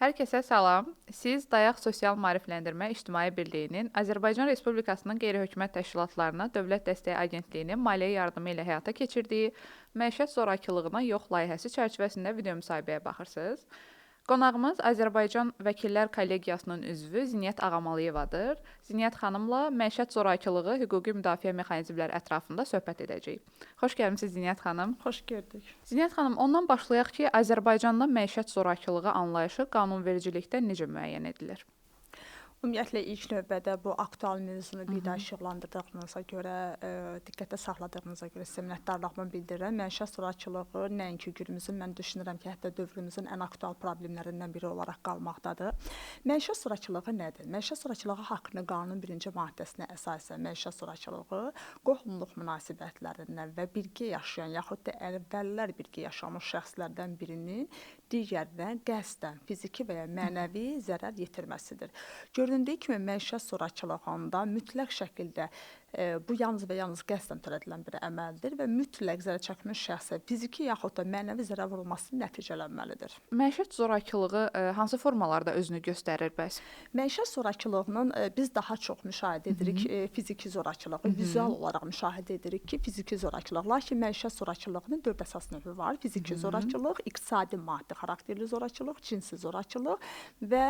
Hər kəsə salam. Siz Dayaq Sosial Maarifləndirmə İctimai Birliyinin Azərbaycan Respublikasının qeyri-hökumət təşkilatlarına Dövlət Dəstəyi Agentliyinin maliyyə yardımı ilə həyata keçirdiyi məişət zorakılığına yox layihəsi çərçivəsində video müsahibəyə baxırsınız. Qonağımız Azərbaycan Vəkillər Kollegiyasının üzvü Ziniyyət Ağamalıyevadır. Ziniyyət xanımla məişət zorakılığı, hüquqi müdafiə mexanizmləri ətrafında söhbət edəcəyik. Xoş gəlmisiniz Ziniyyət xanım. Xoş gördük. Ziniyyət xanım, ondan başlayaq ki, Azərbaycanda məişət zorakılığı anlayışı qanunvericilikdə necə müəyyən edilir? Ümumiyyətlə ilk növbədə bu aktual mövzunu bir daha işıqlandırdığınıza görə, diqqətə saxladığınıza görə sizə minnətdarlığımı bildirirəm. Məişət zorakılığı nəinki günümüzün, mən düşünürəm ki, hətta dövrümüzün ən aktual problemlərindən biri olaraq qalmaqdadır. Məişət zorakılığı nədir? Məişət zorakılığı haqqında qanunun 1-ci maddəsinə əsasən məişət zorakılığı qohumluq münasibətlərindən və birgə yaşayan yaxud da əvvəllər birgə yaşamış şəxslərdən birinin digərinə qəsdən fiziki və ya mənəvi zərər yetirməsidir. Göründüyü kimi məişət zorakılığında mütləq şəkildə bu yalnız və yalnız qəsdən törədilən bir əməldir və mütləq zərər çəkmiş şəxsə fiziki yaxud da mənəvi zərər vurulması nəticələnməlidir. Məişət zorakılığı hansı formalarda özünü göstərir bəs? Məişət zorakılığının biz daha çox müşahidə edirik fiziki zorakılığı, vizual olaraq müşahidə edirik ki, fiziki zorakılıq. Lakin məişət zorakılığının 4 əsas növü var. Fiziki zorakılıq, iqtisadi maddi xarakterli zorakılıq, cinsi zorakılıq və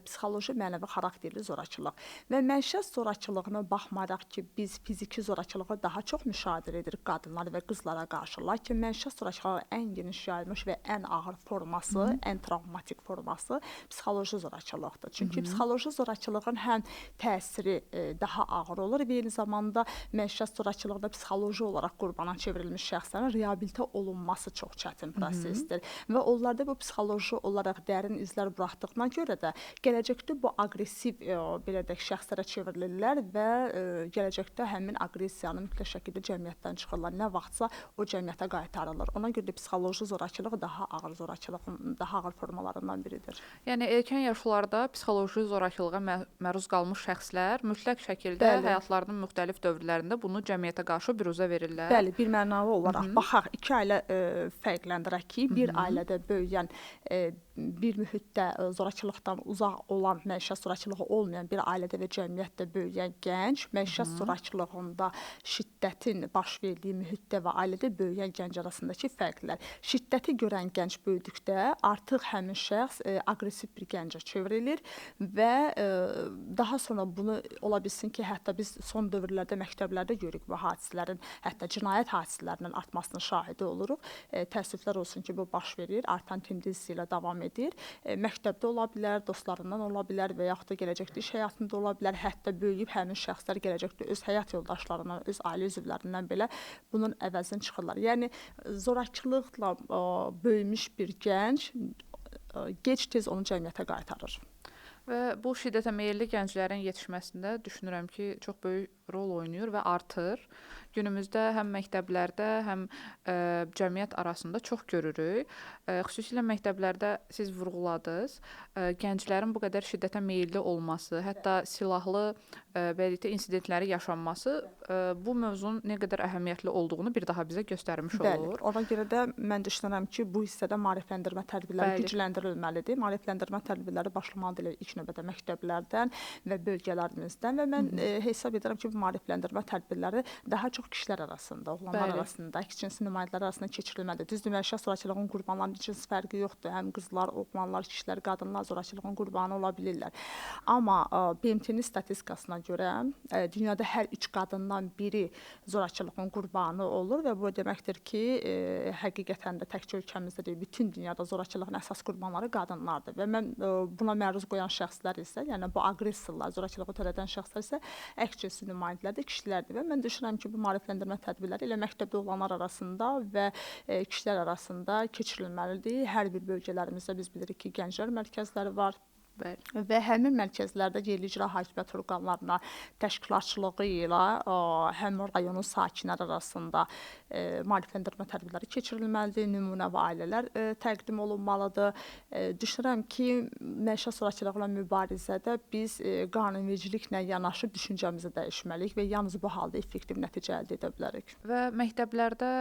psixoloji mənəvi xarakterli zorakılıq. Və məişət zorakılığına baxmayaraq ki, biz fiziki zorakılığı daha çox müşahidə edirik qadınlar və qızlara qarşı. Lakin məişət zorakılığı ən geniş yayılmış və ən ağır forması, ən travmatik forması psixoloji zorakılıqdır. Çünki psixoloji zorakılığın həm təsiri daha ağır olur və eyni zamanda məişət zorakılığında psixoloji olaraq qurbana çevrilmiş şəxslərin reabilitə olunması çox çətin prosesdir. Və onlarda bu psixoloji olaraq dərin izlər buraxdığına görə də gələcəkdə bu aqressiv belə deyək şəxslərə çevrilirlər və gələcəkdə həmin aqressiyanın mütləq şəkildə cəmiyyətdən çıxırlar. Nə vaxtsa o cəmiyyətə qaytarılır. Ona görə də psixoloji zorakılıq daha ağır zorakılığın daha ağır formalarından biridir. Yəni erkən yaşlarda psixoloji zorakılığa məruz qalmış şəxslər mütləq şəkildə həyatlarının müxtəlif dövrlərində bunu cəmiyyətə qarşı büruzə verirlər. Bəli, birmənalı olaraq baxaq, iki ailə fərqləndirək ki, bir ailədə böyüyən bir mühitdə zorakılıqdan uzaq olan, məişət zorakılığı olmayan bir ailədə və cəmiyyətdə böyüyən gənc, məişət zorakılığında şiddətin baş verdiyi mühitdə və ailədə böyüyən gənc arasındakı fərqlər. Şiddəti görən gənc böyüdükdə artıq həmin şəxs aqressiv bir gəncə çevrilir və daha sonra bunu ola bilsin ki, hətta biz son dövrlərdə məktəblərdə görürük bu hadisələrin, hətta cinayət hadisələrinin artmasının şahidi oluruq. Təəssüflər olsun ki, bu baş verir, artan tendensiya ilə davam edir. Məktəbdə ola bilər, dostlarından ola bilər və yaxud da gələcəkdə iş həyatında ola bilər. Hətta böyüyüb həmin şəxslər gələcəkdə öz həyat yoldaşlarından, öz ailə üzvlərindən belə bunun əvəzini çıxırlar. Yəni zorakılıqla böyümüş bir gənc gec-tez onu cəmiyyətə qaytarır. Və bu şiddətə meylli gənclərin yetişməsində düşünürəm ki, çox böyük rol oynayır və artır. Günümüzdə həm məktəblərdə, həm cəmiyyət arasında çox görürük. Xüsusilə məktəblərdə siz vurğuladınız, gənclərin bu qədər şiddətə meylli olması, hətta silahlı belə insidentləri yaşanması bu mövzunun nə qədər əhəmiyyətli olduğunu bir daha bizə göstərmiş olur. Bəli, ona görə də mən düşünürəm ki, bu hissədə maarifləndirmə tədbirləri gücləndirilməlidir. Maarifləndirmə tədbirləri başlamalıdır ilk növbədə məktəblərdən və bölgələrimizdən və mən hesab edirəm ki, bu maarifləndirmə tədbirləri daha çox kişilər arasında, oğlanlar arasında, iki-cinsi nümayəndələr arasında keçirilməlidir. Düzdür, məişət zorakılığının qurbanlarının cins fərqi yoxdur. Həm qızlar, oğlanlar, kişilər, qadınlar zorakılığın qurbanı ola bilirlər. Amma BMT-nin statistikasına görə dünyada hər 3 qadından biri zorakılığın qurbanı olur və bu deməkdir ki, həqiqətən də təkcə ölkəmizdə deyil, bütün dünyada zorakılığın əsas qurbanları qadınlardır. Və mən buna məruz qoyan şəxslər isə, yəni bu aqressorlar, zorakılığı törədən şəxslər isə əks-cinsi nümayəndələrdir, kişilərdir və mən düşünürəm ki, bu maarifləndirmə tədbirləri elə məktəbdə olanlar arasında və kişilər arasında keçirilməlidir. Hər bir bölgələrimizdə biz bilirik ki, gənclər mərkəzləri var. Bəli. Və həmin mərkəzlərdə yerli icra hakimiyyəti orqanlarına təşkilatçılığı ilə həmin rayonun sakinləri arasında maarifləndirmə tədbirləri keçirilməlidir, nümunəvi ailələr təqdim olunmalıdır. Düşünürəm ki, məişət zorakılıqla mübarizədə biz qanunvericiliklə yanaşı düşüncəmizi dəyişməliyik və yalnız bu halda effektiv nəticə əldə edə bilərik. Və məktəblərdə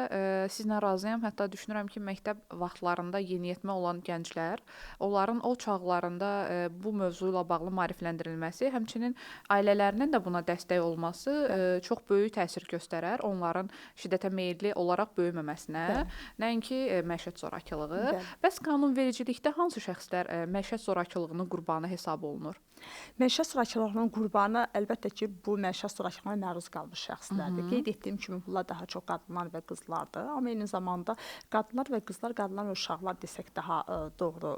sizlə razıyam. Hətta düşünürəm ki, məktəb vaxtlarında yeniyetmə olan gənclər, onların o çağlarında bu mövzu ilə bağlı maarifləndirilməsi, həmçinin ailələrinin də buna dəstək olması çox böyük təsir göstərər onların şiddətə meylli olaraq böyüməməsinə, nəinki məişət zorakılığı. Bəs qanunvericilikdə hansı şəxslər məişət zorakılığının qurbanı hesab olunur? Məişət zorakılığının qurbanı əlbəttə ki, bu məişət zorakılığına məruz qalmış şəxslərdir. Qeyd etdiyim kimi bunlar daha çox qadınlar və qızlardır, amma eyni zamanda qadınlar və qızlar, qadınlar və uşaqlar desək daha doğru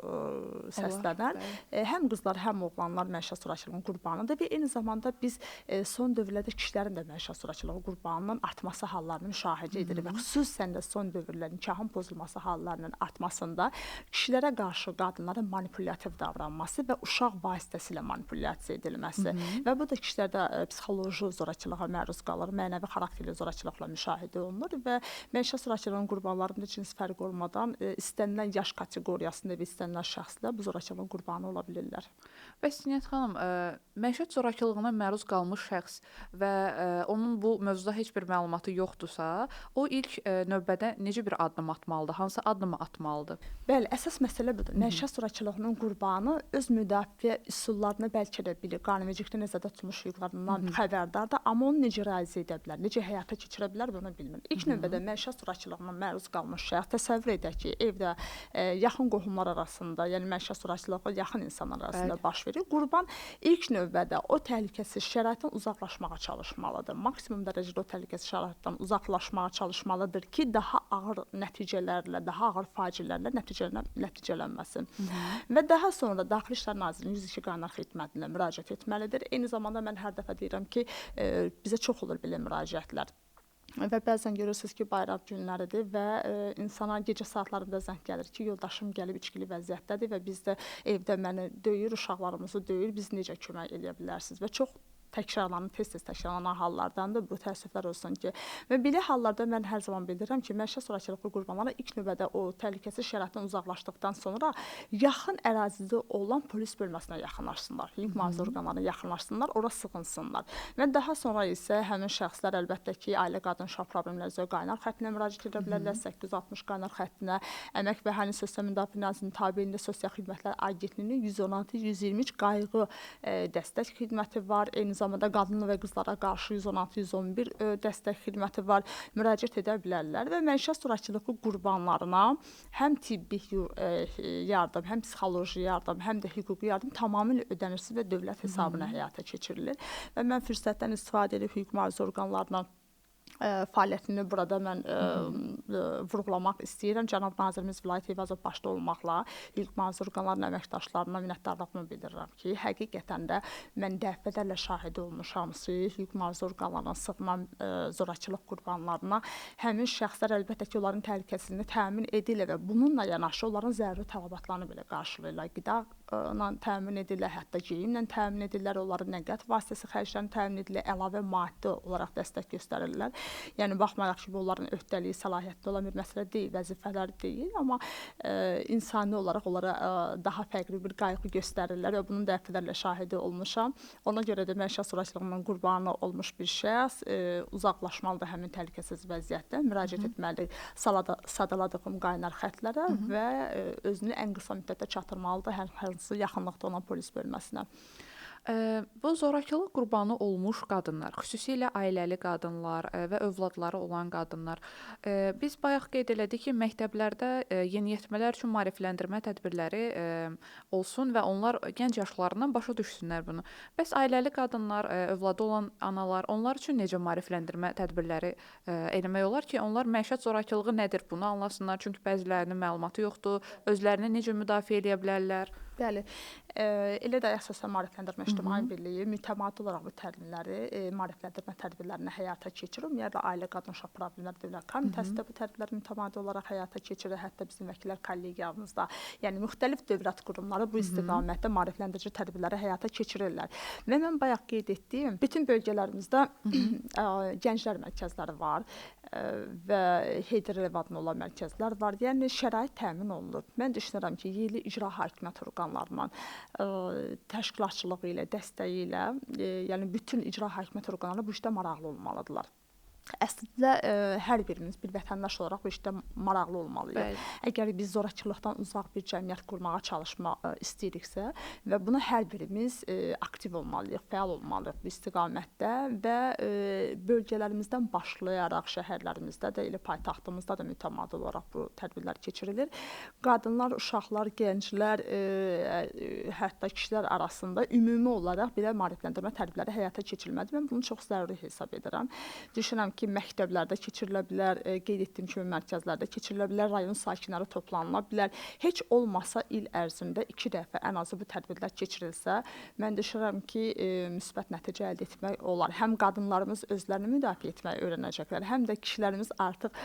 səslənər. Həm qızlar, həm oğlanlar məişət zorakılığının qurbanıdır və eyni zamanda biz son dövrlərdə kişilərin də məişət zorakılığı qurbanının artması hallarını müşahidə edirik və xüsusən də son dövrlər nikahın pozulması hallarının artmasında kişilərə qarşı qadınların manipulyattiv davranması və uşaq vasitəsilə manipulyasiya edilməsi və bu da kişilərdə psixoloji zorakılığa məruz qalır, mənəvi xarakterli zorakılıqla müşahidə olunur və məişət zorakılığının qurbanlarında cins fərqi olmadan istənilən yaş kateqoriyasında və istənilən şəxslər bu zorakılığın qurbanı ola bilirlər. Bəs Zinət xanım, məişət zorakılığına məruz qalmış şəxs və onun bu mövzuda heç bir məlumatı yoxdursa, o ilk növbədə necə bir addım atmalıdır? Hansı addımı atmalıdır? Bəli, əsas məsələ budur. Məişət zorakılığının qurbanı öz müdafiə üsullarını bəlkə də bilir, qanunvericilikdə nəzərdə tutulmuş hüquqlarından xəbərdardır, amma onu necə realizə edə bilər, necə həyata keçirə bilər, bunu bilmir. İlk növbədə məişət zorakılığına məruz qalmış şəxs təsəvvür edək ki, evdə yaxın qohumlar arasında, yəni məişət zorakılığı yaxın insanlar arasında baş verir. Qurban ilk növbədə o təhlükəsiz şəraitdən uzaqlaşmağa çalışmalıdır. Maksimum dərəcədə o təhlükəsiz şəraitdən uzaqlaşmağa çalışmalıdır ki, daha ağır nəticələrlə, daha ağır faciələrlə nəticələnməsin. Və daha sonra Daxili İşlər Nazirliyinin 102 qaynar xidmətinə müraciət etməlidir. Eyni zamanda mən hər dəfə deyirəm ki, bizə çox olur belə müraciətlər. Və bəzən görürsünüz ki, bayram günləridir və insana gecə saatlarında zəng gəlir ki, yoldaşım gəlib içkili vəziyyətdədir və biz də evdə məni döyür, uşaqlarımızı döyür, biz necə kömək edə bilərsiniz? Və çox təkrarlanan, tez-tez təkrarlanan hallardandır. Bu təəssüflər olsun ki, və belə hallarda mən hər zaman bildirirəm ki, məişət zorakılığı qurbanları ilk növbədə o təhlükəsiz şəraitdən uzaqlaşdıqdan sonra yaxın ərazidə olan polis bölməsinə yaxınlaşsınlar, hüquq mühafizə orqanlarına yaxınlaşsınlar, ora sığınsınlar. Və daha sonra isə həmin şəxslər əlbəttə ki, Ailə Qadın Uşaq Problemləri üzrə qaynar xəttinə müraciət edə bilərlər, 860 qaynar xəttinə, Əmək və Əhalinin Sosial Müdafiə Nazirliyinin tabeliyində Sosial Xidmətlər Agentliyinin 116-123 qayğı dəstək xidməti var. Eyni zamanda qadın və qızlara qarşı 116-111 dəstək xidməti var. Müraciət edə bilərlər və məişət zorakılığı qurbanlarına həm tibbi yardım, həm psixoloji yardım, həm də hüquqi yardım tamamilə ödənişsiz və dövlət hesabına həyata keçirilir. Və mən fürsətdən istifadə edib hüquq mühafizə orqanlarına fəaliyyətini burada mən vurğulamaq istəyirəm. Cənab Nazirimiz Vilayət Eyvazov başda olmaqla hüquq mühafizə orqanlarının əməkdaşlarına minnətdarlığımı bildirirəm ki, həqiqətən də mən dəfələrlə şahid olmuşam ki, hüquq mühafizə orqanlarına sığınan zorakılıq qurbanlarına həmin şəxslər əlbəttə ki, onların təhlükəsizliyini təmin edirlər və bununla yanaşı onların zəruri tələbatlarını belə qarşılayırlar. Qida ilə təmin edirlər, hətta geyimlə təmin edirlər, onların nəqliyyat vasitəsi xərclərini təmin edirlər, əlavə maddi olaraq dəstək göstərirlər. Yəni baxmayaraq ki, bu onların öhdəliyi, səlahiyyətli olan bir məsələ deyil, vəzifələri deyil, amma insani olaraq onlara daha fərqli bir qayğı göstərirlər və bunun dəfələrlə şahidi olmuşam. Ona görə də məişət zorakılığının qurbanı olmuş bir şəxs uzaqlaşmalıdır həmin təhlükəsiz vəziyyətdən, müraciət etməlidir sadaladığım qaynar xətlərə və özünü ən qısa müddətdə çatdırmalıdır hər hansı yaxınlıqda olan polis bölməsinə. Bu zorakılıq qurbanı olmuş qadınlar, xüsusilə ailəli qadınlar və övladları olan qadınlar. Biz bayaq qeyd elədik ki, məktəblərdə yeniyetmələr üçün maarifləndirmə tədbirləri olsun və onlar gənc yaşlarından başa düşsünlər bunu. Bəs ailəli qadınlar, övladı olan analar, onlar üçün necə maarifləndirmə tədbirləri eləmək olar ki, onlar məişət zorakılığı nədir bunu anlasınlar? Çünki bəzilərinin məlumatı yoxdur, özlərini necə müdafiə edə bilərlər? Bəli. Elə də Sosial Maarifləndirmə İctimai Birliyi mütəmadi olaraq bu tədbirləri, maarifləndirmə tədbirlərini həyata keçirir. Ümumiyyətlə Ailə Qadın Uşaq Problemləri Dövlət Komitəsi də bu tədbirləri mütəmadi olaraq həyata keçirir. Hətta bizim vəkillər kollegiyamızda, yəni müxtəlif dövlət qurumları bu istiqamətdə maarifləndirici tədbirləri həyata keçirirlər. Və mən bayaq qeyd etdiyim bütün bölgələrimizdə gənclər mərkəzləri var və Heydər Əliyev adına olan mərkəzlər var. Yəni şərait təmin olunur. Mən düşünürəm ki, yerli icra hakimiyyət orqanlarının təşkilatçılığı ilə, dəstəyi ilə, yəni bütün icra hakimiyyət orqanları bu işdə maraqlı olmalıdırlar. Əslində hər birimiz bir vətəndaş olaraq bu işdə maraqlı olmalıyıq. Bəli. Əgər biz zorakılıqdan uzaq bir cəmiyyət qurmağa çalışmaq istəyiriksə və buna hər birimiz aktiv olmalıyıq, fəal olmalıyıq bu istiqamətdə və bölgələrimizdən başlayaraq şəhərlərimizdə də, elə paytaxtımızda da mütəmadi olaraq bu tədbirlər keçirilir. Qadınlar, uşaqlar, gənclər, hətta kişilər arasında ümumi olaraq belə maarifləndirmə tədbirləri həyata keçirilməlidir. Mən bunu çox zəruri hesab edirəm. Düşünürəm ki, məktəblərdə keçirilə bilər, qeyd etdiyim kimi mərkəzlərdə keçirilə bilər, rayon sakinləri toplanıla bilər. Heç olmasa il ərzində 2 dəfə ən azı bu tədbirlər keçirilsə, mən düşünürəm ki, müsbət nəticə əldə etmək olar. Həm qadınlarımız özlərini müdafiə etməyi öyrənəcəklər, həm də kişilərimiz artıq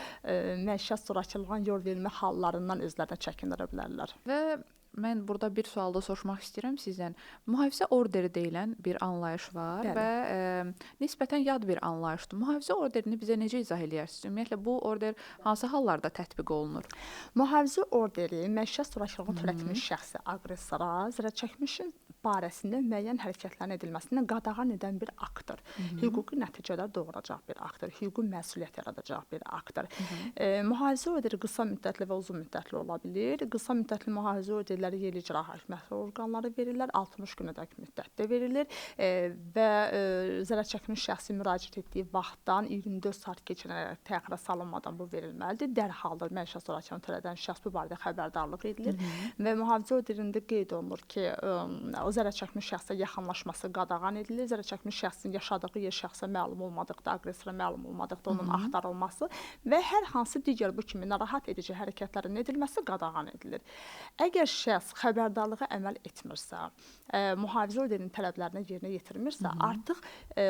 məişət zorakılığına yol verilmə hallarından özlərini çəkindirə bilərlər. Və mən burada bir sual da soruşmaq istəyirəm sizdən. Mühafizə orderi deyilən bir anlayış var. Bəli. Və nisbətən yad bir anlayışdır. Mühafizə orderini bizə necə izah edərsiniz? Ümumiyyətlə bu order hansı hallarda tətbiq olunur? Mühafizə orderi məişət zorakılığına törətmiş şəxsi aqressora zərərçəkmişin barəsində müəyyən hərəkətlərin edilməsindən qadağan edən bir aktdır. Hüquqi nəticələr doğuracaq bir aktdır. Hüquqi məsuliyyət yaradacaq bir aktdır. Mühafizə orderi qısa müddətli və uzun müddətli ola bilir. Qısa müddətli mühafizə orderləri yerli icra hakimiyyəti orqanları verirlər. 60 günədək müddətdə verilir və zərərçəkmiş şəxsi müraciət etdiyi vaxtdan 24 saat keçirərək təxirə salınmadan bu verilməlidir. Dərhal məişət zorakılığını törədən şəxs bu barədə xəbərdarlıq edilir və mühafizə orderində qeyd olunur ki, o zərərçəkmiş şəxsə yaxınlaşması qadağan edilir. Zərərçəkmiş şəxsin yaşadığı yer şəxsə məlum olmadıqda, aqressora məlum olmadıqda onun axtarılması və hər hansı digər bu kimi narahat edici hərəkətlərin edilməsi qadağan edilir. Əgər şəxs xəbərdarlığa əməl etmirsə, mühafizə orderinin tələblərini yerinə yetirmirsə, artıq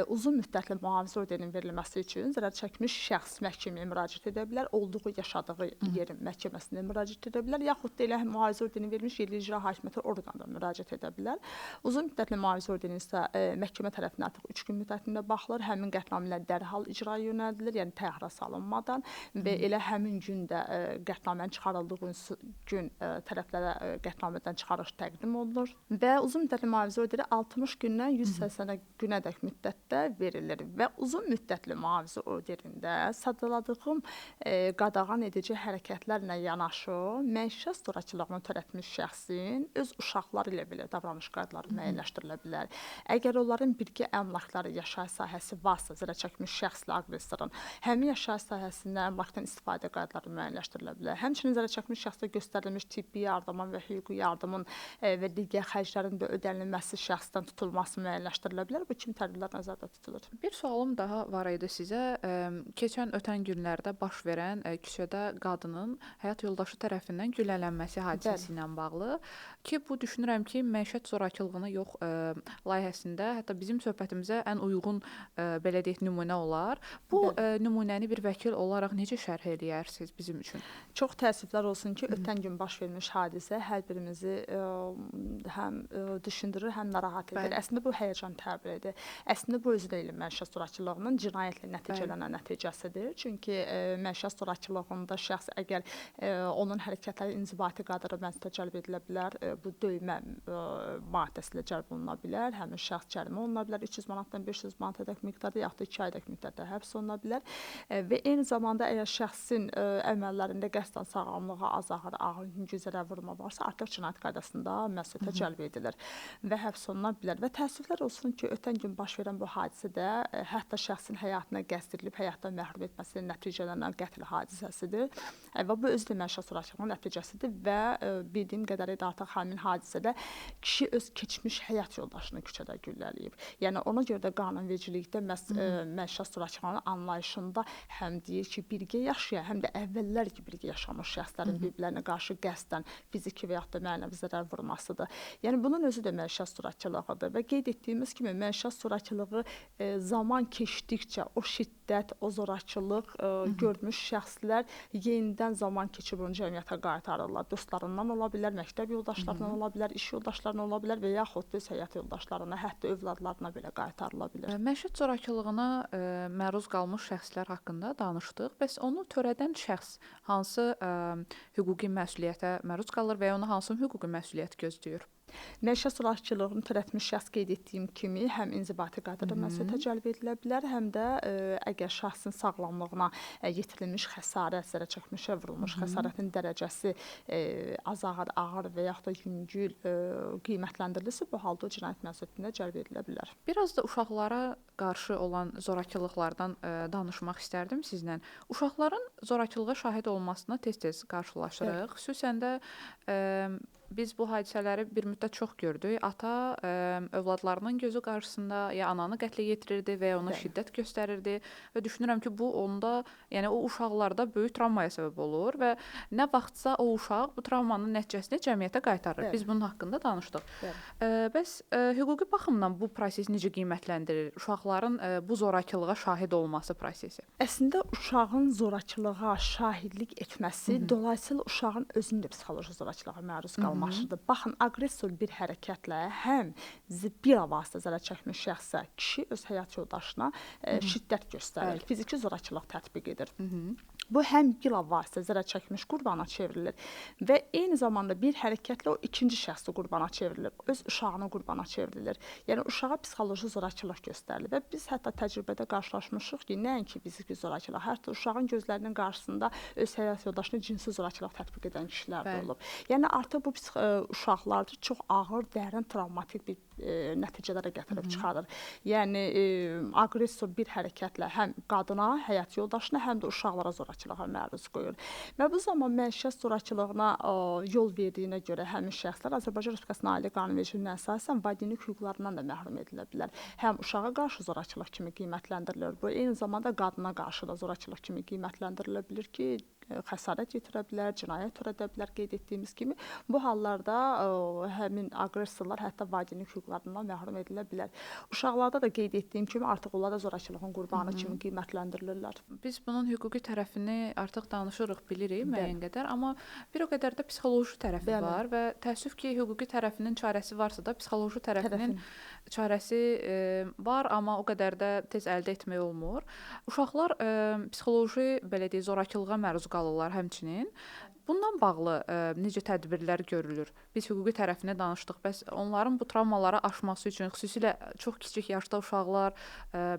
uzun müddətli mühafizə orderinin verilməsi üçün zərərçəkmiş şəxs məhkəməyə müraciət edə bilər, olduğu yaşadığı yerin məhkəməsinə müraciət edə bilər, yaxud da elə mühafizə orderini verilmiş yerli icra hakimiyyəti orqanına müraciət edə bilər. Uzun müddətli mühafizə orderi isə məhkəmə tərəfindən artıq 3 gün müddətində baxılır. Həmin qətnamələr dərhal icraya yönəldilir, yəni təxirə salınmadan və elə həmin gün də qətnamənin çıxarıldığı gün tərəflərə qətnamədən çıxarış təqdim olunur və uzun müddətli mühafizə orderi 60 gündən 180 günədək müddətdə verilir və uzun müddətli mühafizə orderində sadaladığım qadağan edici hərəkətlərlə yanaşı məişət zorakılığını törətmiş şəxsin öz uşaqları ilə belə davranış qaydaları müəyyənləşdirilə bilər. Əgər onların birgə əmlakları, yaşayış sahəsi varsa, zərərçəkmiş şəxslə aqressorun həmin yaşayış sahəsində əmlakdan istifadə qaydaları müəyyənləşdirilə bilər. Həmçinin zərərçəkmiş şəxsə göstərilmiş tibbi yardımın və hüquqi yardımın və digər xərclərin də ödənilməsi şəxsdən tutulması müəyyənləşdirilə bilər. Bu kimi tədbirlər nəzərdə tutulur. Bir sualım daha var idi sizə. Ötən günlərdə baş verən küçədə qadının həyat yoldaşı tərəfindən güllələnməsi hadisəsi ilə bağlı ki, bu düşünürəm ki, məişət zorakılığına yox layihəsində hətta bizim söhbətimizə ən uyğun belə deyək nümunə olar. Bu nümunəni bir vəkil olaraq necə şərh eləyərsiniz bizim üçün? Çox təəssüflər olsun ki, ötən gün baş vermiş hadisə hər birimizi həm düşündürür, həm narahat edir. Əslində bu həyəcan təbiridir. Əslində bu özü də ilə məişət zorakılığının cinayətlə nəticələnən nəticəsidir. Çünki məişət zorakılığında şəxs əgər onun hərəkətləri inzibati qaydada məsuliyyətə cəlb edilə bilər, bu döymə maddəsi ilə cəlb oluna bilər. Həmin şəxs cərimə oluna bilər 300 manatdan 500 manatadək miqdarda, yaxud da 2 aydək müddətdə həbs oluna bilər. Və eyni zamanda əgər şəxsin əməllərində qəsdən sağlamlığa azalır, ağır yüngül zərər vurma varsa, artıq cinayət qaydasında məsuliyyətə cəlb edilir və həbs oluna bilər. Və təəssüflər olsun ki, ötən gün baş verən bu hadisədə hətta şəxsin həyatına qəsd edilib, həyatdan məhrum etməsi nəticələnən qətl hadisəsidir. Və bu özü də məişət zorakılığının nəticəsidir və bildiyim qədərilə artıq həmin hadisədə kişi öz keçmiş həyat yoldaşını küçədə güllələyib. Yəni ona görə də qanunvericilikdə məişət zorakılığının anlayışında həm deyir ki, birgə yaşayan, həm də əvvəllər ki, birgə yaşamış şəxslərin bir-birlərinə qarşı qəsdən fiziki və ya yaxud da mənəvi zərər vurmasıdır. Yəni bunun özü də məişət zorakılığıdır və qeyd etdiyimiz kimi məişət zorakılığı zaman keçdikcə o şiddət, o zorakılıq görmüş şəxslər yenidən zaman keçib onu cəmiyyətə qaytarırlar. Dostlarından ola bilər, məktəb yoldaşlarından ola bilər, iş yoldaşlarından ola bilər və yaxud da öz həyat yoldaşlarına, hətta övladlarına belə qaytarıla bilər. Məişət zorakılığına məruz qalmış şəxslər haqqında danışdıq. Bəs onu törədən şəxs hansı hüquqi məsuliyyətə məruz qalır və ya ona hansı hüquqi məsuliyyət gözləyir? Məişət zorakılığını törətmiş şəxs qeyd etdiyim kimi həm inzibati qaydada məsuliyyətə cəlb edilə bilər, həm də əgər şəxsin sağlamlığına yetirilmiş xəsarət, zərər çəkmişə vurulmuş xəsarətin dərəcəsi az ağır, ağır və yaxud da yüngül qiymətləndirilirsə, bu halda o cinayət məsuliyyətinə cəlb edilə bilər. Biraz da uşaqlara qarşı olan zorakılıqlardan danışmaq istərdim sizlə. Uşaqların zorakılığa şahid olmasına tez-tez qarşılaşırıq. Xüsusən də biz bu hadisələri bir müddət çox gördük. Ata övladlarının gözü qarşısında ya ananı qətlə yetirirdi və ya ona şiddət göstərirdi və düşünürəm ki, bu onda, yəni o uşaqlarda böyük travmaya səbəb olur və nə vaxtsa o uşaq bu travmanın nəticəsini cəmiyyətə qaytarır. Biz bunun haqqında danışdıq. Bəs hüquqi baxımdan bu proses necə qiymətləndirir? Uşaqların bu zorakılığa şahid olması prosesi. Əslində uşağın zorakılığa şahidlik etməsi dolayısıyla uşağın özünün də psixoloji zorakılığa məruz qalmasıdır. Baxın, aqressor bir hərəkətlə həm bilavasitə zərər çəkmiş şəxsə, kişi öz həyat yoldaşına şiddət göstərir, fiziki zorakılıq tətbiq edir. Bu həm bilavasitə zərər çəkmiş qurbana çevrilir və eyni zamanda bir hərəkətlə o ikinci şəxsi qurbana çevrilir, öz uşağına qurbana çevrilir. Yəni uşağa psixoloji zorakılıq göstərilir və biz hətta təcrübədə qarşılaşmışıq ki, nəinki fiziki zorakılıq, hətta uşağın gözlərinin qarşısında öz həyat yoldaşına cinsi zorakılıq tətbiq edən kişilər də olub. Yəni artıq bu uşaqlarda çox ağır, dərin travmatik bir nəticələrə gətirib çıxarır. Yəni aqressor bir hərəkətlə həm qadına, həyat yoldaşına, həm də uşaqlara zorakılığa məruz qoyur. Və bu zaman məişət zorakılığına yol verdiyinə görə həmin şəxslər Azərbaycan Respublikasının Ali qanunvericiliyinə əsasən valideynlik hüquqlarından da məhrum edilə bilər. Həm uşağa qarşı zorakılıq kimi qiymətləndirilir, bu eyni zamanda qadına qarşı da zorakılıq kimi qiymətləndirilə bilir ki, xəsarət yetirə bilər, cinayət törədə bilər qeyd etdiyimiz kimi. Bu hallarda həmin aqressorlar hətta valideynlik hüquqlarından məhrum edilə bilər. Uşaqlarda da qeyd etdiyim kimi artıq onlar da zorakılığın qurbanı kimi qiymətləndirilirlər. Biz bunun hüquqi tərəfini artıq danışırıq, bilirik müəyyən qədər, amma bir o qədər də psixoloji tərəfi var və təəssüf ki, hüquqi tərəfinin çarəsi varsa da psixoloji tərəfinin çarəsi var, amma o qədər də tez əldə etmək olmur. Uşaqlar psixoloji, belə deyək, zorakılığa məruz qalırlar həmçinin. Bundan bağlı necə tədbirlər görülür? Biz hüquqi tərəfini danışdıq. Bəs onların bu travmaları aşması üçün, xüsusilə çox kiçik yaşda uşaqlar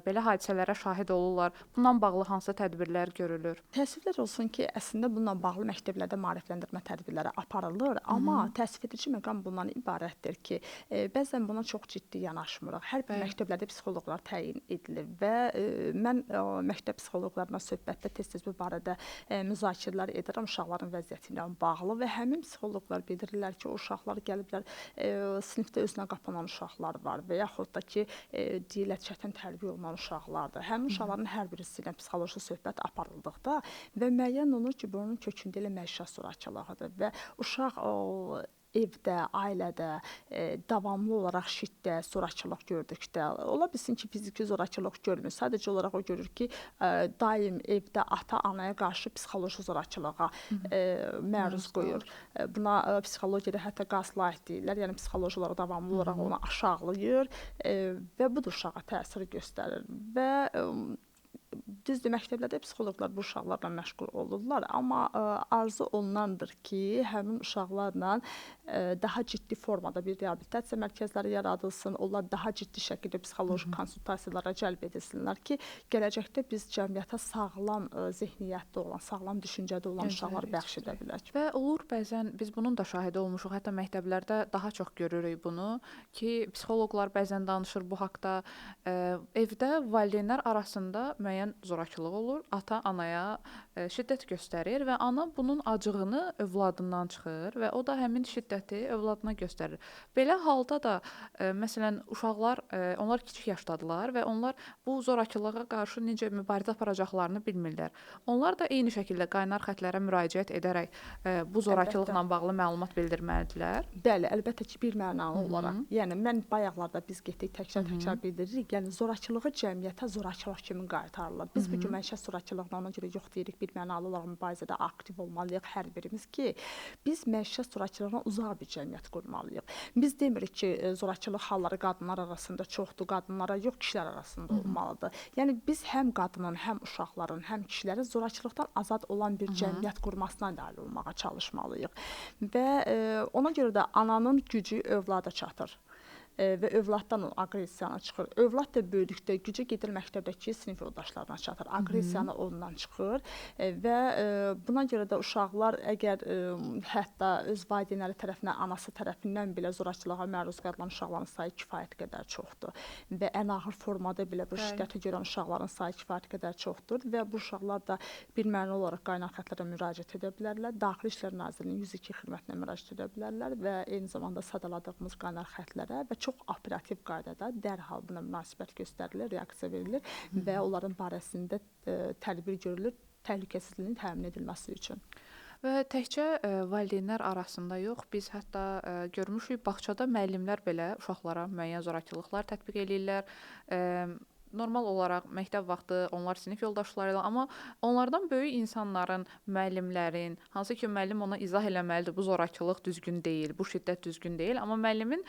belə hadisələrə şahid olurlar. Bundan bağlı hansı tədbirlər görülür? Təəssüflər olsun ki, əslində bununla bağlı məktəblərdə maarifləndirmə tədbirləri aparılır, amma təəssüf edici məqam bundan ibarətdir ki, bəzən buna çox ciddi yanaşmırıq. Hər bir məktəblərdə psixoloqlar təyin edilir və mən məktəb psixoloqlarına söhbətdə tez-tez bu barədə müzakirələr edirəm uşaqların vəziyyəti ilə bağlı və həmin psixoloqlar bildirirlər ki, o uşaqlar gəliblər, sinifdə özünə qapanan uşaqlar var və yaxud da ki, deyirlər çətin tərbiyə olunan uşaqlardır. Həmin uşaqların hər birisi ilə psixoloji söhbət aparıldıqda və müəyyən olunur ki, bunun kökündə elə məişət zorakılığıdır və uşaq evdə, ailədə davamlı olaraq şiddət, zorakılıq gördükdə, ola bilsin ki, fiziki zorakılıq görmür. Sadəcə olaraq o görür ki, daim evdə ata-anaya qarşı psixoloji zorakılığa məruz qoyur. Buna psixologiyada hətta gaslight deyirlər. Yəni psixoloji olaraq davamlı olaraq onu aşağılayır və bu da uşağa təsir göstərir və düzdür, məktəblərdə psixoloqlar bu uşaqlarla məşğul olurlar, amma arzu olunandır ki, həmin uşaqlarla daha ciddi formada bir reabilitasiya mərkəzləri yaradılsın, onlar daha ciddi şəkildə psixoloji konsultasiyalara cəlb edilsinlər ki, gələcəkdə biz cəmiyyətə sağlam zehniyyətdə olan, sağlam düşüncədə olan uşaqlar bəxş edə bilək. Və olur bəzən biz bunun da şahidi olmuşuq, hətta məktəblərdə daha çox görürük bunu ki, psixoloqlar bəzən danışır bu haqqda. Evdə valideynlər arasında müəyyən zorakılıq olur. Ata-anaya şiddət göstərir və ana bunun acığını övladından çıxır və o da həmin şiddəti övladına göstərir. Belə halda da məsələn uşaqlar onlar kiçik yaşdadılar və onlar bu zorakılığa qarşı necə mübarizə aparacaqlarını bilmirlər. Onlar da eyni şəkildə qaynar xətlərə müraciət edərək bu zorakılıqla bağlı məlumat bildirməlidirlər. Bəli, əlbəttə ki, bir mənalı olaraq. Yəni mən bayaqlarda biz getdik təkrar bildiririk. Yəni zorakılığı cəmiyyətə zorakılıq kimi qaytarılır. Biz bu gün məişət zorakılığına ona görə yox deyirik. Bir mənalı olaraq mübarizədə aktiv olmalıyıq hər birimiz ki, biz məişət zorakılığına uzaq bir cəmiyyət qurmalıyıq. Biz demirik ki, zorakılıq halları qadınlar arasında çoxdur, qadınlara yox, kişilər arasında olmalıdır. Yəni biz həm qadının, həm uşaqların, həm kişilərin zorakılıqdan azad olan bir cəmiyyət qurmasına nail olmağa çalışmalıyıq. Və ona görə də ananın gücü övlada çatır. Və övladdan o aqressiyana çıxır. Övlad da böyüdükdə gücü gedir məktəbdəki sinif yoldaşlarına çatır. Aqressiyanı ondan çıxır və buna görə də uşaqlar əgər hətta öz valideynləri tərəfindən, anası tərəfindən belə zorakılığa məruz qalan uşaqların sayı kifayət qədər çoxdur və ən ağır formada belə bu şiddəti görən uşaqların sayı kifayət qədər çoxdur və bu uşaqlar da bir mənalı olaraq qaynar xətlərə müraciət edə bilərlər. Daxili İşlər Nazirliyinin 102 xidmətinə müraciət edə bilərlər və eyni zamanda sadaladığımız qaynar xətlərə və çox operativ qaydada dərhal buna münasibət göstərilir, reaksiya verilir və onların barəsində tədbir görülür təhlükəsizliyin təmin edilməsi üçün. Və təkcə valideynlər arasında yox, biz hətta görmüşük bağçada müəllimlər belə uşaqlara müəyyən zorakılıqlar tətbiq eləyirlər. Normal olaraq məktəb vaxtı onlar sinif yoldaşları ilə, amma onlardan böyük insanların, müəllimlərin, hansı ki müəllim ona izah eləməlidir, bu zorakılıq düzgün deyil, bu şiddət düzgün deyil, amma müəllimin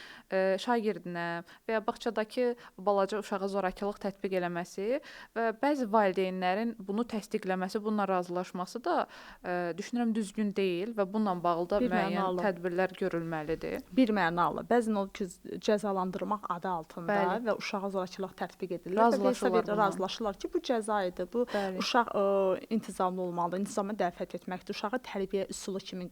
şagirdinə və ya bağçadakı balaca uşağa zorakılıq tətbiq eləməsi və bəzi valideynlərin bunu təsdiqləməsi, bununla razılaşması da düşünürəm düzgün deyil və bununla bağlı da müəyyən tədbirlər görülməlidir. Bir mənalı. Bəzən o cəzalandırmaq adı altında və uşağa zorakılıq tətbiq edilir. Razılaşırlar ki, bu cəza idi, bu uşaq intizamlı olmalıdır, intizama dəvət etməkdir, uşağı tərbiyə üsulu kimi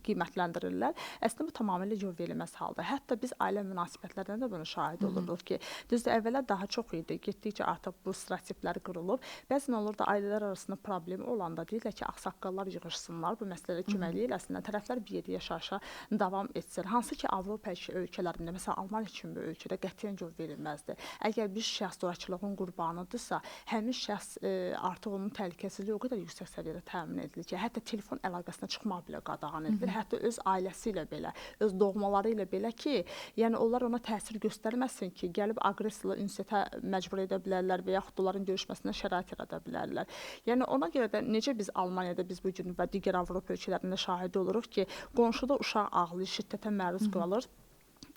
qiymətləndirirlər. Əslində bu tamamilə yol verilməz haldır. Hətta biz ailə münasibətlərində də bunu şahid oluruq ki, düzdür, əvvəllər daha çox idi, getdikcə artıq bu stereotiplər qırılıb. Bəzən olur da ailələr arasında problemi olanda deyirlər ki, ağsaqqallar yığışsınlar, bu məsələdə köməklik eləsinlər, tərəflər bir yerdə yaşayışa davam etsin. Hansı ki, Avropa ölkələrində, məsələn, Almaniya kimi bir ölkədə qətiyyən yol verilməzdir. Əgər bir şəxs zorakılığın qurbanıdırsa, həmin şəxs artıq onun təhlükəsizliyi o qədər yüksək səviyyədə təmin edilir ki, hətta telefon əlaqəsinə çıxmaq belə qadağan edilir. Hətta öz ailəsi ilə belə, öz doğmaları ilə belə ki, yəni onlar ona təsir göstərməsin ki, gəlib aqressiya ünsiyyətə məcbur edə bilərlər və yaxud onların görüşməsinə şərait yarada bilərlər. Yəni ona görə də necə biz Almaniyada biz bu gün və digər Avropa ölkələrində şahid oluruq ki, qonşuda uşaq ağlayır, şiddətə məruz qalır.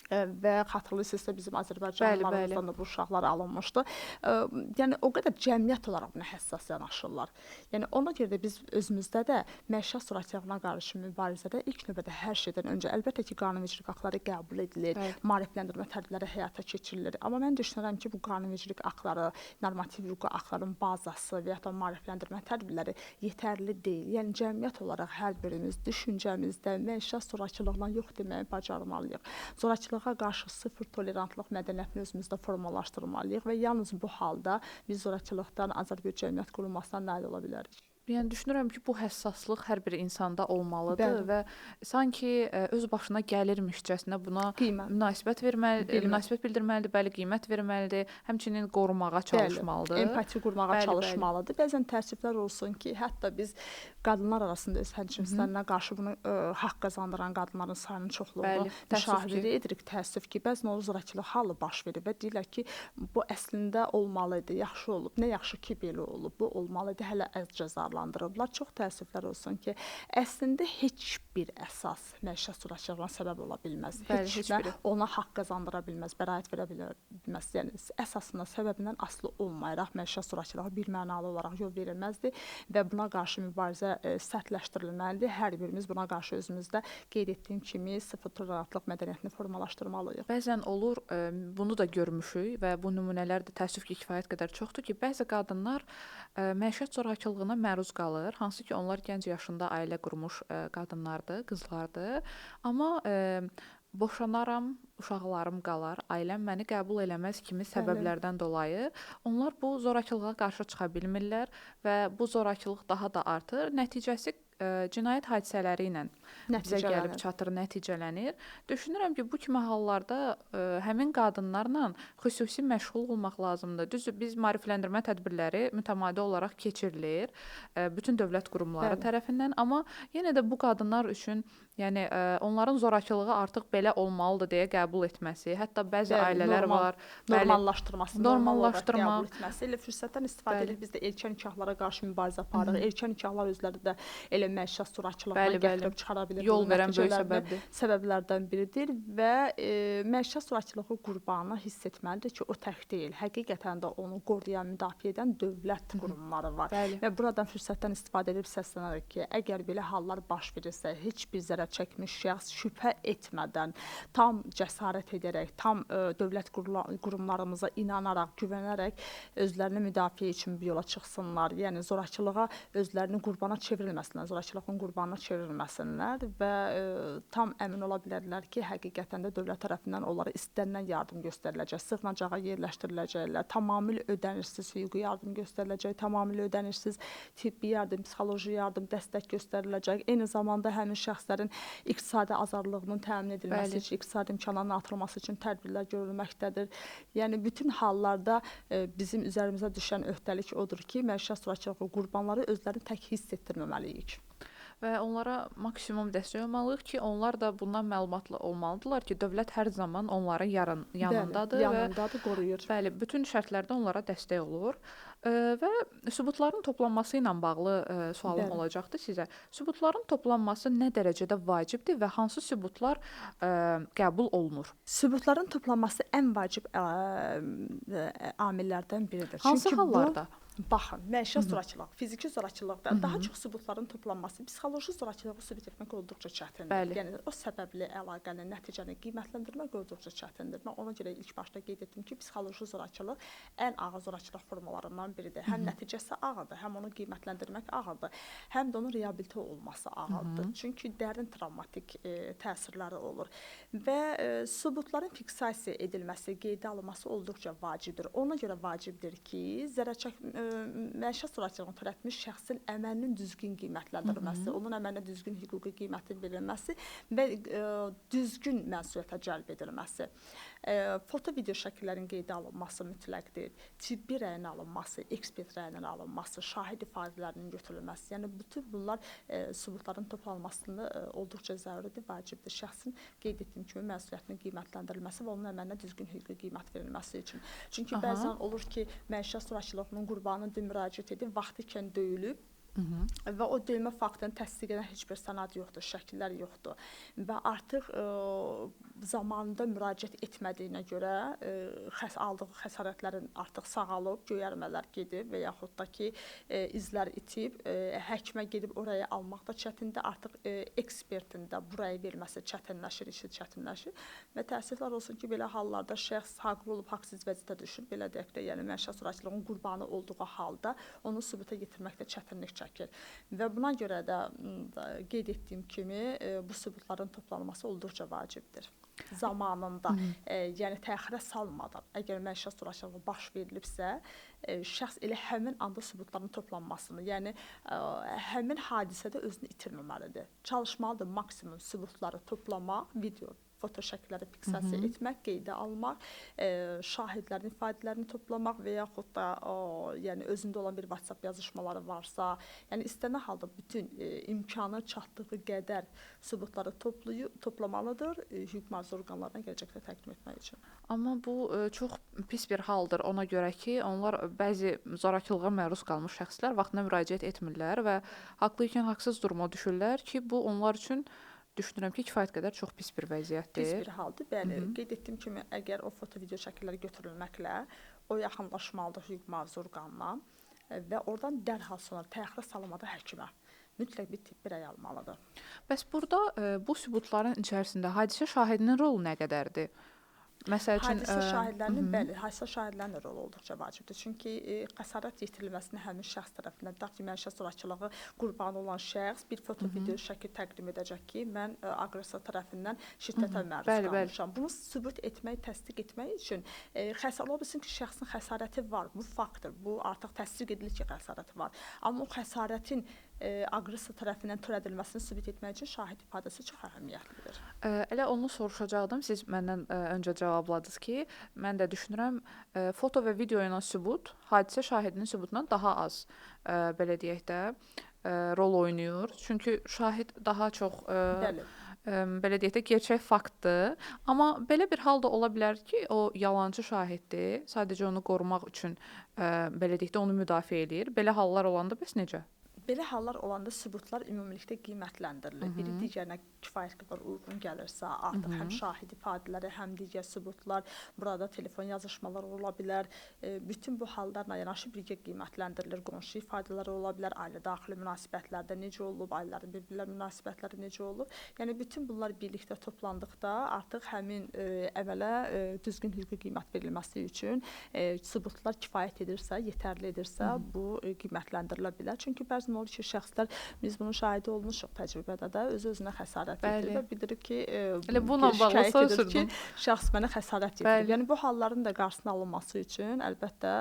Və xatırlayırsınızsa bizim Azərbaycanlılarımızdan da bu uşaqlar alınmışdı. Yəni o qədər cəmiyyət olaraq buna həssas yanaşırlar. Yəni ona görə də biz özümüzdə də məişət zorakılığına qarşı mübarizədə ilk növbədə hər şeydən öncə əlbəttə ki, qanunvericilik aktları qəbul edilir, maarifləndirmə tədbirləri həyata keçirilir. Amma mən düşünürəm ki, bu qanunvericilik aktları, normativ hüquqi aktların bazası və ya da maarifləndirmə tədbirləri yetərli deyil. Yəni cəmiyyət olaraq hər birimiz düşüncəmizdə məişət zorakılığına yox deməyi bacarmalıyıq. Zorakılığa qarşı sıfır tolerantlıq mədəniyyətini özümüzdə formalaşdırmalıyıq və yalnız bu halda biz zorakılıqdan azad bir cəmiyyət qurulmasına nail ola bilərik. Yəni düşünürəm ki, bu həssaslıq hər bir insanda olmalıdır və sanki öz başına gəlirmişcəsinə buna münasibət bildirməlidir, bəli, qiymət verməlidir, həmçinin qorumağa çalışmalıdır. Empati qurmağa çalışmalıdır. Bəzən təəssüflər olsun ki, hətta biz qadınlar arasında öz həmçinslərinə qarşı bunu haqq qazandıran qadınların sayının çoxluğunu müşahidə edirik. Təəssüf ki, bəzən o zorakılıq halı baş verir və deyirlər ki, bu əslində olmalıydı, yaxşı olub, nə yaxşı ki, belə olub, bu olmalıydı, hələ az cəzalandırılmalıdır. Çox təəssüflər olsun ki, əslində heç bir əsas məişət zorakılığına səbəb ola bilməz. Heç nə ona haqq qazandıra bilməz, bəraət verə bilməz. Yəni əsasında səbəbindən asılı olmayaraq məişət zorakılığa bir mənalı olaraq yol verilməzdir və buna qarşı mübarizə sərtləşdirilməlidir. Hər birimiz buna qarşı özümüzdə qeyd etdiyim kimi sıfır tolerantlıq mədəniyyətini formalaşdırmalıyıq. Bəzən olur, bunu da görmüşük və bu nümunələr də təəssüf ki, kifayət qədər çoxdur ki, bəzi qadınlar məişət zorakılığına məruz qalır, hansı ki, onlar gənc yaşında ailə qurmuş qadınlardır, qızlardır. Amma boşanaram, uşaqlarım qalar, ailəm məni qəbul eləməz kimi səbəblərdən dolayı onlar bu zorakılığa qarşı çıxa bilmirlər və bu zorakılıq daha da artır. Nəticəsi cinayət hadisələri ilə bizə gəlib Nəticələnir. çatır, nəticələnir. Düşünürəm ki, bu kimi hallarda həmin qadınlarla xüsusi məşğul olmaq lazımdır. Düzdür, biz maarifləndirmə tədbirləri mütəmadi olaraq keçirilir bütün dövlət qurumları Bəli. tərəfindən, amma yenə də bu qadınlar üçün, yəni onların zorakılığı artıq belə olmalıdır deyə qəbul etməsi, hətta bəzi Bəli, ailələr normal- var, Normallaşdırması, normal olaraq normallaşdırmaq. qəbul etməsi, elə fürsətdən istifadə Bəli. edib biz də erkən nikahlara qarşı mübarizə aparırıq. Erkən nikahlar özləri də elə məişət zorakılığına Bəli, bəli. gətirib çıxara bilir. Yol Bunun verən böyük nəticələrini səbəbdir. səbəblərdən biridir və məişət zorakılığı qurbanı hiss etməlidir ki, o tək deyil. Həqiqətən də onu qoruyan, müdafiə edən dövlət qurumları var. Bəli. Və buradan fürsətdən istifadə edib səslənərək ki, əgər belə hallar baş verirsə, heç bir zərər çəkmiş şəxs şübhə etmədən, tam cəsarət edərək, tam dövlət qurumlarımıza inanaraq, güvənərək özlərini müdafiə üçün bir yola çıxsınlar. Yəni zorakılığa özlərini qurbana çevrilməsinlər, zorakılığın qurbanına çevrilməsinlər və tam əmin ola bilərlər ki, həqiqətən də dövlət tərəfindən onlara istənilən yardım göstəriləcək, sığınacağa yerləşdiriləcəklər, tamamilə ödənişsiz hüquqi yardım göstəriləcək, tamamilə ödənişsiz tibbi yardım, psixoloji yardım, dəstək göstəriləcək. Eyni zamanda həmin şəxslərin iqtisadi azadlığının təmin edilməsi Bəli. üçün, iqtisadi imkanlarının artırılması üçün tədbirlər görülməkdədir. Yəni bütün hallarda bizim üzərimizə düşən öhdəlik odur ki, məişət zorakılığı qurbanları özlərini tək hiss etdirməməliyik. Və onlara maksimum dəstək olmalıyıq ki, onlar da bundan məlumatlı olmalıdırlar ki, dövlət hər zaman onların yanındadır Bəli, yanındadır, qoruyur. Bəli, bütün şərtlərdə onlara dəstək olur. Və sübutların toplanması ilə bağlı sualım Bəli. olacaqdı sizə. Sübutların toplanması nə dərəcədə vacibdir və hansı sübutlar qəbul olunur? Sübutların toplanması ən vacib amillərdən biridir. Hansı Çünki hallarda? Baxın, məişət zorakılığı, fiziki zorakılıqdan daha çox sübutların toplanması, psixoloji zorakılığı sübut etmək olduqca çətindir. Bəli. Yəni o səbəbli əlaqəni, nəticəni qiymətləndirmək olduqca çətindir. Mən ona görə ilk başda qeyd etdim ki, psixoloji zorakılıq ən ağır zorakılıq formalarından biridir. Həm nəticəsi ağırdır, həm onu qiymətləndirmək ağırdır, həm də onun reabilitə olması ağırdır. Çünki dərin travmatik təsirləri olur və sübutların fiksasiya edilməsi, qeydə alınması olduqca vacibdir. Ona görə vacibdir ki, məişət zorakılığını törətmiş şəxsin əməlinin düzgün qiymətləndirilməsi, onun əməlinə düzgün hüquqi qiymətin verilməsi və düzgün məsuliyyətə cəlb edilməsi. Foto video şəkillərin qeydə alınması mütləqdir. Tibbi rəyin alınması, ekspert rəyinin alınması, şahid ifadələrinin götürülməsi. Yəni bütün bunlar sübutların toplanmasında olduqca zəruridir, vacibdir. Şəxsin qeyd etdiyim kimi məsuliyyətinin qiymətləndirilməsi və onun əməlinə düzgün hüquqi qiymət verilməsi üçün. Çünki bəzən olur ki, məişət zorakılığının qurbanı müraciət edib, vaxtı ikən döyülüb və o döymə faktını təsdiq edən heç bir sənəd yoxdur, şəkillər yoxdur və artıq zamanında müraciət etmədiyinə görə aldığı xəsarətlərin artıq sağalıb, göyərmələr gedib və yaxud da ki, izlər itib, həkimə gedib oraya almaq da çətindir, artıq ekspertin də buraya verməsi çətinləşir, işi çətinləşir və təəssüflər olsun ki, belə hallarda şəxs haqlı olub, haqsız vəziyyətə düşür, belə deyək də, yəni məişət zorakılığının qurbanı olduğu halda onu sübuta yetirməkdə çətinlik çəkir. Və buna görə də qeyd etdiyim kimi bu sübutların toplanması olduqca vacibdir. Zamanında, yəni təxirə salmadan, əgər məişət zorakılığı baş verilibsə, şəxs elə həmin anda sübutların toplanmasını, yəni həmin hadisədə özünü itirməməlidir. Çalışmalıdır maksimum sübutları toplamaq, video foto şəkilləri fiksasiya etmək, qeydə almaq, şahidlərin ifadələrini toplamaq və yaxud da yəni özündə olan bir WhatsApp yazışmaları varsa, yəni istənilən halda bütün imkanı çatdığı qədər sübutları toplamalıdır hüquq mühafizə orqanlarına gələcəkdə təqdim etmək üçün. Amma bu çox pis bir haldır ona görə ki, onlar bəzi zorakılığa məruz qalmış şəxslər vaxtında müraciət etmirlər və haqlı ikən haqsız duruma düşürlər ki, bu onlar üçün düşünürəm ki, kifayət qədər çox pis bir vəziyyətdir. Pis bir haldır, bəli. Qeyd etdiyim kimi, əgər o foto video şəkilləri götürülməklə o yaxınlaşmalıdır hüquq mühafizə orqanına və oradan dərhal sonra təxirə salınmadan həkimə mütləq bir tibbi rəy almalıdır. Bəs burada bu sübutların içərisində hadisə şahidinin rolu nə qədərdir? Məsəl üçün Hadisə şahidlərinin bəli, hadisə şahidlərinin də rolu olduqca vacibdir. Çünki xəsarət yetirilməsini həmin şəxs tərəfindən, tutaq ki, məişət zorakılığı qurbanı olan şəxs bir foto video şəkil təqdim edəcək ki, mən aqressor tərəfindən şiddətə məruz qalmışam. Bunu sübut etmək, təsdiq etmək üçün ola bilsin ki, şəxsin xəsarəti var, bu faktdır, bu artıq təsdiq edilir ki, xəsarəti var. Amma o xəsarətin aqressor tərəfindən törədilməsini sübut etmək üçün şahid ifadəsi çox əhəmiyyətlidir. Elə onu soruşacaqdım. Siz məndən öncə cavabladınız ki, mən də düşünürəm, foto və video ilə sübut hadisə şahidinin sübutundan daha az belə deyək də rol oynayır. Çünki şahid daha çox belə deyək də gerçək faktdır. Amma belə bir hal da ola bilər ki, o yalançı şahiddir. Sadəcə onu qorumaq üçün belə deyək də onu müdafiə eləyir. Belə hallar olanda bəs necə? Belə hallar olanda sübutlar ümumilikdə qiymətləndirilir. Biri digərinə kifayət qədər uyğun gəlirsə, artıq həm şahid ifadələri, həm digər sübutlar, burada telefon yazışmaları ola bilər. Bütün bu hallarla yanaşı birgə qiymətləndirilir. Qonşu ifadələri ola bilər, ailə daxili münasibətlərdə necə olub, ailələrin bir-birlə münasibətləri necə olub. Yəni bütün bunlar birlikdə toplandıqda artıq həmin əmələ düzgün hüquqi qiymət verilməsi üçün sübutlar kifayət edirsə, yetərli edirsə, bu qiymətləndirilə bilər. Çünki bəzən olur ki, şəxslər, biz bunun şahidi olmuşuq təcrübədə də, öz-özünə xəsarət yetirir və bildirir ki, şikayət edir ki, şəxs mənə xəsarət yetirir. Yəni, bu halların da qarşısının alınması üçün əlbəttə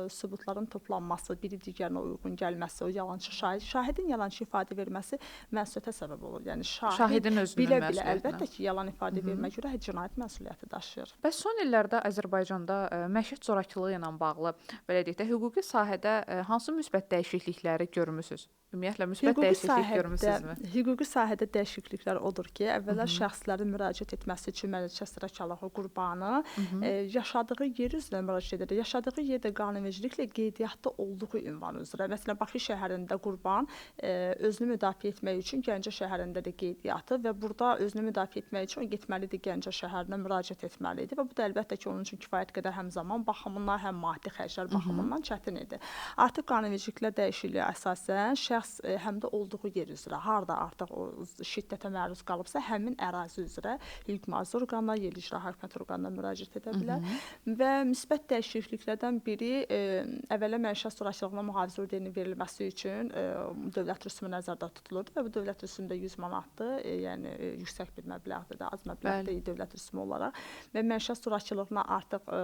sübutların toplanması, biri digərinə uyğun gəlməsi, o yalançı şahidin yalançı ifadə verməsi məsuliyyətə səbəb olur. Yəni, şahidin bilə-bilə əlbəttə ki, yalan ifadə vermək görə cinayət məsuliyyəti daşıyır. Bəs son illərdə Azərbaycanda məişət zorakılığı ilə bağlı, belə deyək də, hüquqi sahədə hansı müsbət dəyişiklikləri görmüsünüz? Ümumiyyətlə müsbət dəyişiklik görmüsünüzmü? Hüquqi sahədə dəyişikliklər odur ki, əvvəllər şəxslərin müraciət etməsi üçün məişət zorakılığı qurbanı yaşadığı yer üzrə müraciət edir. Yaşadığı yerdə qanunvericiliklə qeydiyyatda olduğu ünvan üzrə. Məsələn, Bakı şəhərində qurban özünü müdafiə etmək üçün Gəncə şəhərində də qeydiyyatı və burada özünü müdafiə etmək üçün o getməlidir Gəncə şəhərinə müraciət etməlidir və bu da əlbəttə ki, onun üçün kifayət qədər həm zaman baxımından, həm maddi xərclər baxımından çətin idi. Artıq qanunvericiliklə dəyişikliyə əsasən şəxs həm də olduğu yer üzrə, harda artıq o şiddətə məruz qalıbsa, həmin ərazi üzrə hüquq mühafizə orqanına, yerli icra hakimiyyəti orqanına müraciət edə bilər. Və müsbət dəyişikliklərdən biri əvvəllər məişət zorakılığına mühafizə orderinin verilməsi üçün dövlət rüsumu nəzərdə tutulurdu və bu dövlət rüsumu da 100 manatdır, yəni yüksək bir məbləğdir də, az məbləğdir dövlət rüsumu olaraq və məişət zorakılığına artıq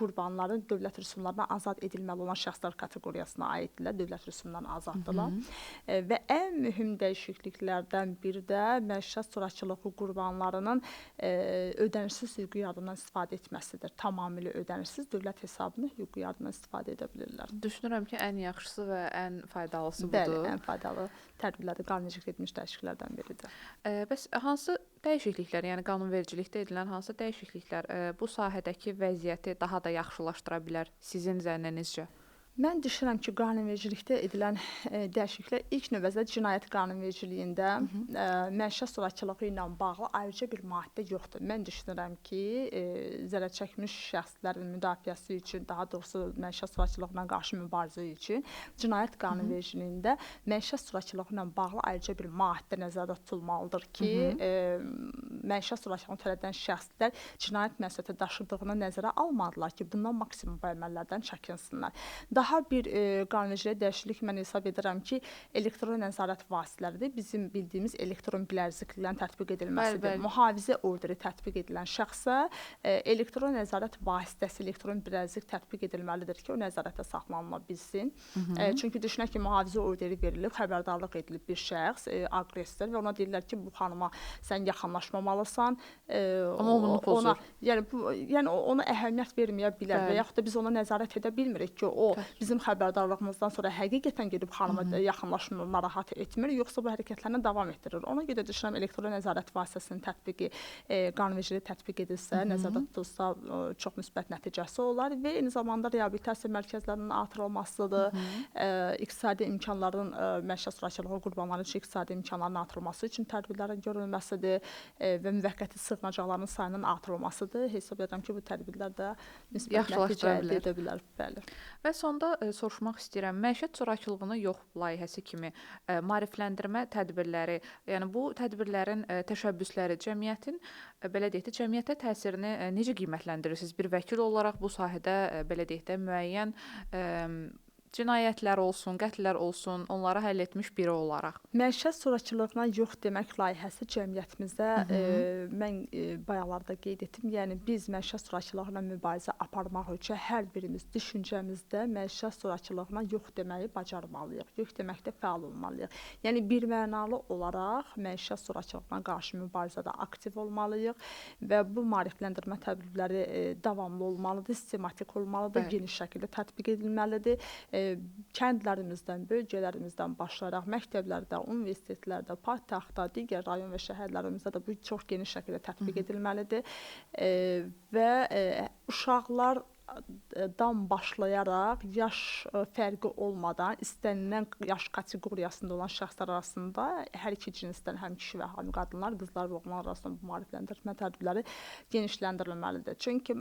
qurbanların dövlət rüsumlarına azad edilməli olan şəxslər kateqoriyasına aiddirlər, dövlət rüsumundan azaddılar. Və ən mühüm dəyişikliklərdən biri də məişət zorakılığı qurbanlarının ödənişsiz hüquqi yardımdan istifadə etməsidir. Tamamilə ödənişsiz dövlət hesabına hüquqi yardımdan istifadə edə bilirlər. Düşünürəm ki, ən yaxşısı və ən faydalısı budur. Bəli, ən faydalı tədbirlərdə qanunvericilik edilmiş dəyişikliklərdən biridir. Bəs hansı dəyişikliklər, yəni qanunvericilikdə edilən hansı dəyişikliklər bu sahədəki vəziyyəti daha da yaxşılaşdıra bilər sizin zənninizcə? Mən düşünürəm ki, qanunvericilikdə edilən dəyişikliklər ilk növbədə cinayət qanunvericiliyində məişət zorakılığı ilə bağlı ayrıca bir maddə yoxdur. Mən düşünürəm ki, zərər çəkmiş şəxslərin müdafiəsi üçün, daha doğrusu məişət zorakılığına qarşı mübarizə üçün cinayət qanunvericiliyində məişət zorakılığı ilə bağlı ayrıca bir maddə nəzərdə tutulmalıdır ki, məişət zorakılığını törədən şəxslər cinayət məsuliyyəti daşıdığını nəzərə almadılar ki, bundan maksimum əməllərdən çəkinsinlər. Daha bir qanunvericiliyə dəyişiklik mən hesab edirəm ki, elektron nəzarət vasitələridir. Bizim bildiyimiz elektron bilərziklərin tətbiq edilməsidir. Mühafizə orderi tətbiq edilən şəxsə elektron nəzarət vasitəsi, elektron bilərzik tətbiq edilməlidir ki, o nəzarətdə saxlanıla bilsin. Çünki düşünək ki, mühafizə orderi verilib, xəbərdarlıq edilib bir şəxs, aqressor və ona deyirlər ki, bu xanıma sən yaxınlaşmamalısan. Amma onu pozur. Yəni ona əhəmiyyət verməyə bilər və yaxud da biz ona nəzarət edə bilmirik ki, o bizim xəbərdarlığımızdan sonra həqiqətən gedib xanıma yaxınlaşmır, narahat etmir, yoxsa bu hərəkətlərinə davam etdirir. Ona görə düşünürəm, elektron nəzarət vasitəsinin tətbiqi qanunvericiliyə tətbiq edilsə, nəzərdə tutulsa çox müsbət nəticəsi olar və eyni zamanda reabilitasiya mərkəzlərinin artırılmasıdır, iqtisadi imkanların, məişət zorakılığı qurbanları üçün iqtisadi imkanların artırılması üçün tədbirlərin görülməsidir və müvəqqəti sığınacaqların sayının artırılmasıdır. Hesab edirəm ki, bu tədbirlər də müsbət nəticə əldə edə bilər. Bəli. Və sonda sonda soruşmaq istəyirəm. Məişət zorakılığına yox layihəsi kimi maarifləndirmə tədbirləri, yəni bu tədbirlərin təşəbbüsləri cəmiyyətin belə deyək də cəmiyyətə təsirini necə qiymətləndirirsiniz? Bir vəkil olaraq bu sahədə belə deyək də müəyyən cinayətlər olsun, qətllər olsun, onları həll etmiş biri olaraq. Məişət zorakılığına yox demək layihəsi cəmiyyətimizdə mən bayaqlarda qeyd etdim. Yəni biz məişət zorakılığı ilə mübarizə aparmaq üçün hər birimiz düşüncəmizdə məişət zorakılığına yox deməyi bacarmalıyıq. Yox deməkdə fəal olmalıyıq. Yəni birmənalı olaraq məişət zorakılığına qarşı mübarizədə aktiv olmalıyıq və bu maarifləndirmə tədbirləri davamlı olmalıdır, sistematik olmalıdır, geniş şəkildə tətbiq edilməlidir. Kəndlərimizdən, bölgələrimizdən başlayaraq məktəblərdə, universitetlərdə, paytaxtda, digər rayon və şəhərlərimizdə də bu çox geniş şəkildə tətbiq edilməlidir və uşaqlardan başlayaraq yaş fərqi olmadan istənilən yaş kateqoriyasında olan şəxslər arasında hər iki cinsdən həm kişi və həm qadınlar, qızlar və oğlanlar arasında bu maarifləndirmə tədbirləri genişləndirilməlidir. Çünki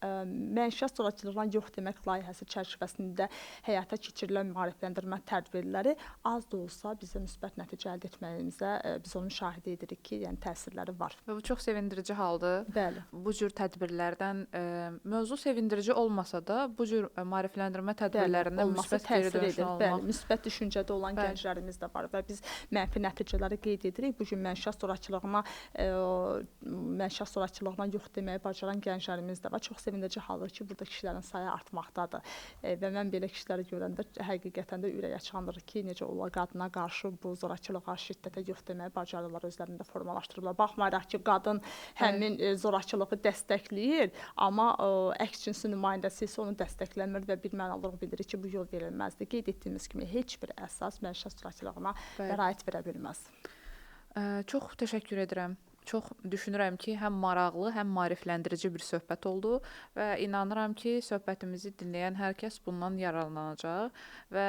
məişət zorakılığına yox demək layihəsi çərçivəsində həyata keçirilən maarifləndirmə tədbirləri az da olsa bizə müsbət nəticə əldə etməyimizə biz onu müşahidə edirik ki, yəni təsirləri var. Və bu çox sevindirici haldır. Bəli. Bu cür tədbirlərdən mövzu sevindirici olmasa da, bu cür maarifləndirmə tədbirlərindən müsbət geri dönüş almaq. Bəli, müsbət düşüncədə olan gənclərimiz də var və biz mənfi nəticələri qeyd edirik. Bu gün məişət zorakılığına yox deməyi bacaran gənclərimiz də var. Çox sevindirici haldır ki, burada kişilərin sayı artmaqdadır və mən belə kişiləri görəndə həqiqətən də ürək açandır ki, necə onlar qadına qarşı bu zorakılığa, şiddətə yox deməyi bacarırlar, özlərində formalaşdırırlar. Baxmayaraq ki, qadın həmin zorakılığı dəstəkləyir, amma əks cinsin nümayəndəsi isə onu dəstəkləmir və bir mənalıq bildirir ki, bu yol verilməzdir. Qeyd etdiyimiz kimi heç bir əsas məişət zorakılığına bəraət verə bilməz. Çox təşəkkür edirəm. Çox düşünürəm ki, həm maraqlı, həm maarifləndirici bir söhbət oldu və inanıram ki, söhbətimizi dinləyən hər kəs bundan yararlanacaq və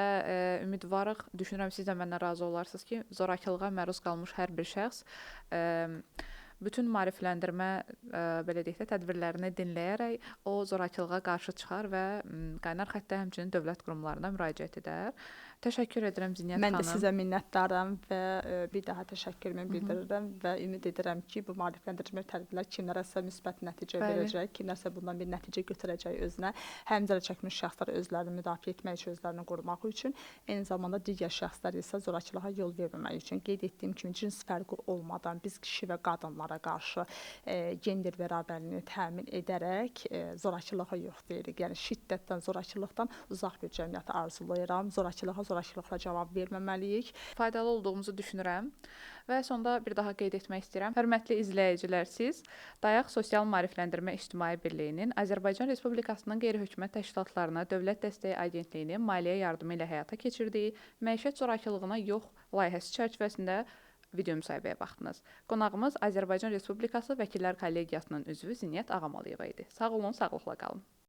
ümidvarıq, düşünürəm siz də məndən razı olarsınız ki, zorakılığa məruz qalmış hər bir şəxs bütün maarifləndirmə belə deyək də tədbirlərini dinləyərək o zorakılığa qarşı çıxar və qaynar xəttə həmçinin dövlət qurumlarına müraciət edər. Təşəkkür edirəm Ziniyyət xanım. Mən də sizə minnətdaram və bir daha təşəkkürümü bildirirəm və ümid edirəm ki, bu maarifləndirmə tədbirlər kimlərəsə müsbət nəticə verəcək, kimlərsə bundan bir nəticə götürəcək özünə. Həm zərər çəkmiş şəxslər özlərini müdafiə etmək üçün, özlərini qorumaq üçün, eyni zamanda digər şəxslər isə zorakılığa yol verməmək üçün. Qeyd etdiyim kimi cins fərqi olmadan biz kişi və qadınlara qarşı gender bərabərliyini təmin edərək zorakılığa yox deyirik. Yəni şiddətdən, zorakılıqdan uzaq bir cəmiyyəti arzulayıram. Zorakılıqla cavab verməməliyik. Faydalı olduğumuzu düşünürəm və sonda bir daha qeyd etmək istəyirəm. Hörmətli izləyicilər, siz Dayaq Sosial Maarifləndirmə İctimai Birliyinin Azərbaycan Respublikasının qeyri-hökumət təşkilatlarına Dövlət Dəstəyi Agentliyinin maliyyə yardımı ilə həyata keçirdiyi məişət zorakılığına yox layihəsi çərçivəsində video müsahibəyə baxdınız. Qonağımız Azərbaycan Respublikası Vəkillər Kollegiyasının üzvü Ziniyyət Ağamalıyeva idi. Sağ olun, sağlıqla qalın.